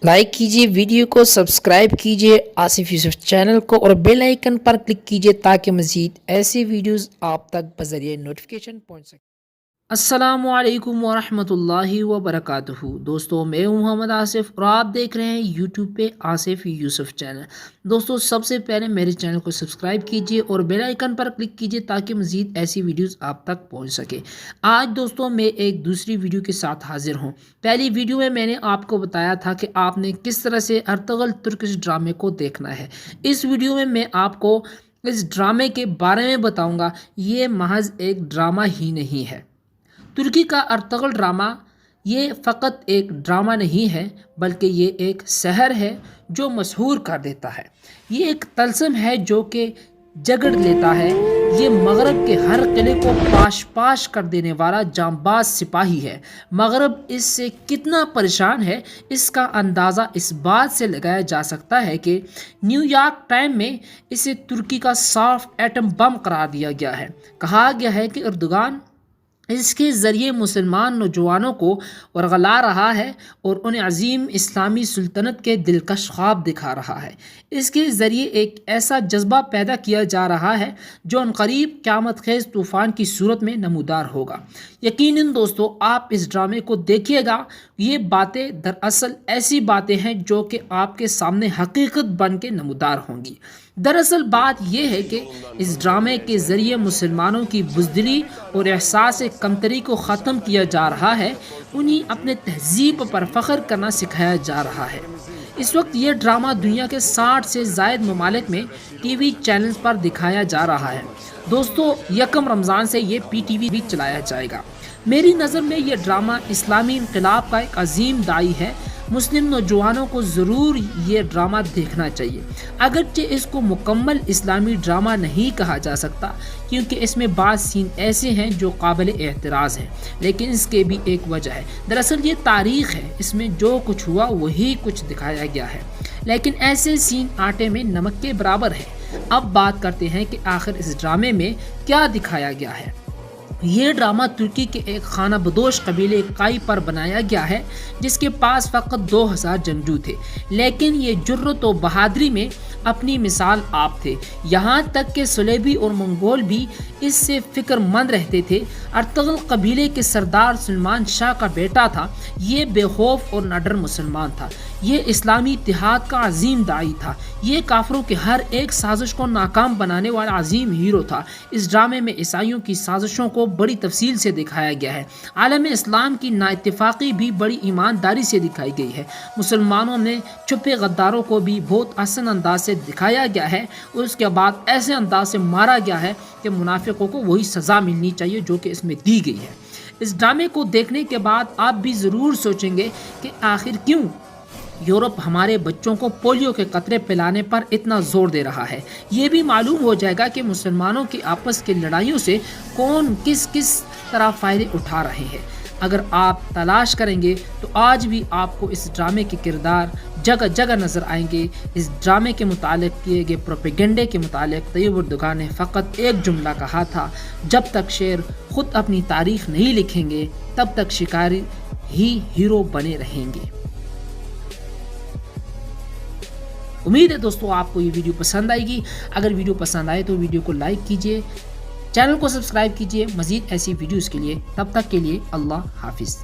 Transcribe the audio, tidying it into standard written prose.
Like कीजिए, video को subscribe कीजिए आसिफ यूसुफ चैनल को और बेल आइकन पर क्लिक कीजिए ताकि मज़ीद ऐसे वीडियोस आप तक बज़रिए नोटिफिकेशन पहुंच सके। अस्सलामु अलैकुम वरहमतुल्लाहि वबरकातुहू। दोस्तों, मैं हूं मोहम्मद आसिफ और आप देख रहे हैं यूट्यूब पे आसिफ यूसुफ चैनल। दोस्तों, सबसे पहले मेरे चैनल को सब्सक्राइब कीजिए और बेल आइकन पर क्लिक कीजिए ताकि मज़ीद ऐसी वीडियोस आप तक पहुंच सके। आज दोस्तों मैं एक दूसरी वीडियो के साथ हाजिर हूं। पहली वीडियो में मैंने आपको बताया था कि आपने किस तरह से अर्तुगरुल तुर्किश ड्रामे को देखना है। इस वीडियो में मैं आपको इस ड्रामे के बारे में बताऊँगा। ये महज एक ड्रामा ही नहीं है। तुर्की का अर्तुगरुल ड्रामा ये फ़कत एक ड्रामा नहीं है, बल्कि ये एक शहर है जो मशहूर कर देता है। ये एक तलस्म है जो कि जगड़ लेता है। ये मगरब के हर किले को पाश पाश कर देने वाला जांबाज सिपाही है। मगरब इससे कितना परेशान है, इसका अंदाज़ा इस बात से लगाया जा सकता है कि न्यूयॉर्क टाइम में इसे तुर्की का सॉफ्ट एटम बम करार दिया गया है। कहा गया है कि अर्दोगान इसके ज़रिए मुसलमान नौजवानों को वरगला रहा है और उन्हें अजीम इस्लामी सुल्तनत के दिलकश ख्वाब दिखा रहा है। इसके ज़रिए एक ऐसा जज्बा पैदा किया जा रहा है जो अनकरीब क़यामत खेज़ तूफ़ान की सूरत में नमूदार होगा। यकीनन दोस्तों, आप इस ड्रामे को देखिएगा। ये बातें दरअसल ऐसी बातें हैं जो कि आपके सामने हकीकत बन के नमूदार होंगी। दरअसल बात यह है कि इस ड्रामे के ज़रिए मुसलमानों की बुज़दिली और एहसास कमतरी को ख़त्म किया जा रहा है। उन्हें अपने तहज़ीब पर फ़ख्र करना सिखाया जा रहा है। इस वक्त ये ड्रामा दुनिया के 60 से ज़ायद ममालिक में टीवी चैनल्स पर दिखाया जा रहा है। दोस्तों, यकम रमज़ान से ये PTV भी चलाया जाएगा। मेरी नज़र में ये ड्रामा इस्लामी इनकलाब का एक अजीम दाई है। मुस्लिम नौजवानों को ज़रूर ये ड्रामा देखना चाहिए। अगरचे इसको मुकम्मल इस्लामी ड्रामा नहीं कहा जा सकता, क्योंकि इसमें बाज़ सीन ऐसे हैं जो काबिल एतराज़ हैं, लेकिन इसके भी एक वजह है। दरअसल ये तारीख़ है, इसमें जो कुछ हुआ वही कुछ दिखाया गया है, लेकिन ऐसे सीन आटे में नमक के बराबर है। अब बात करते हैं कि आखिर इस ड्रामे में क्या दिखाया गया है। ये ड्रामा तुर्की के एक खाना बदोश कबीले काई पर बनाया गया है, जिसके पास फ़कत 2000 जंगजू थे, लेकिन ये जुर्रत और बहादुरी में अपनी मिसाल आप थे। यहाँ तक कि सुलेबी और मंगोल भी इससे फ़िक्रमंद रहते थे। अर्तुगरुल कबीले के सरदार सुलेमान शाह का बेटा था। ये बेखौफ और नडर मुसलमान था। ये इस्लामी इत्तेहाद का अजीम दाई था। ये काफरों के हर एक साजिश को नाकाम बनाने वाला अजीम हीरो था। इस ड्रामे में ईसाइयों की साजिशों को बड़ी तफसील से दिखाया गया है। आलम इस्लाम की नाइत्तेफाकी भी बड़ी ईमानदारी से दिखाई गई है। मुसलमानों ने छुपे गद्दारों को भी बहुत आसान अंदाज से दिखाया गया है और उसके बाद ऐसे अंदाज से मारा गया है कि मुनाफिकों को वही सज़ा मिलनी चाहिए जो कि इसमें दी गई है। इस ड्रामे को देखने के बाद आप भी ज़रूर सोचेंगे कि आखिर क्यों यूरोप हमारे बच्चों को पोलियो के कतरे पिलाने पर इतना जोर दे रहा है। ये भी मालूम हो जाएगा कि मुसलमानों की आपस की लड़ाइयों से कौन किस किस तरह फ़ायदे उठा रहे हैं। अगर आप तलाश करेंगे तो आज भी आपको इस ड्रामे के किरदार जगह जगह नज़र आएंगे। इस ड्रामे के मुतालिक किए गए प्रोपेगेंडे के मुतालिक तैयब अर्दोगान ने फ़कत एक जुमला कहा था, जब तक शेर ख़ुद अपनी तारीख़ नहीं लिखेंगे तब तक शिकारी ही हीरो बने रहेंगे। उम्मीद है दोस्तों आपको ये वीडियो पसंद आएगी। अगर वीडियो पसंद आए तो वीडियो को लाइक कीजिए, चैनल को सब्सक्राइब कीजिए मज़ीद ऐसी वीडियोज़ के लिए। तब तक के लिए अल्लाह हाफिज़।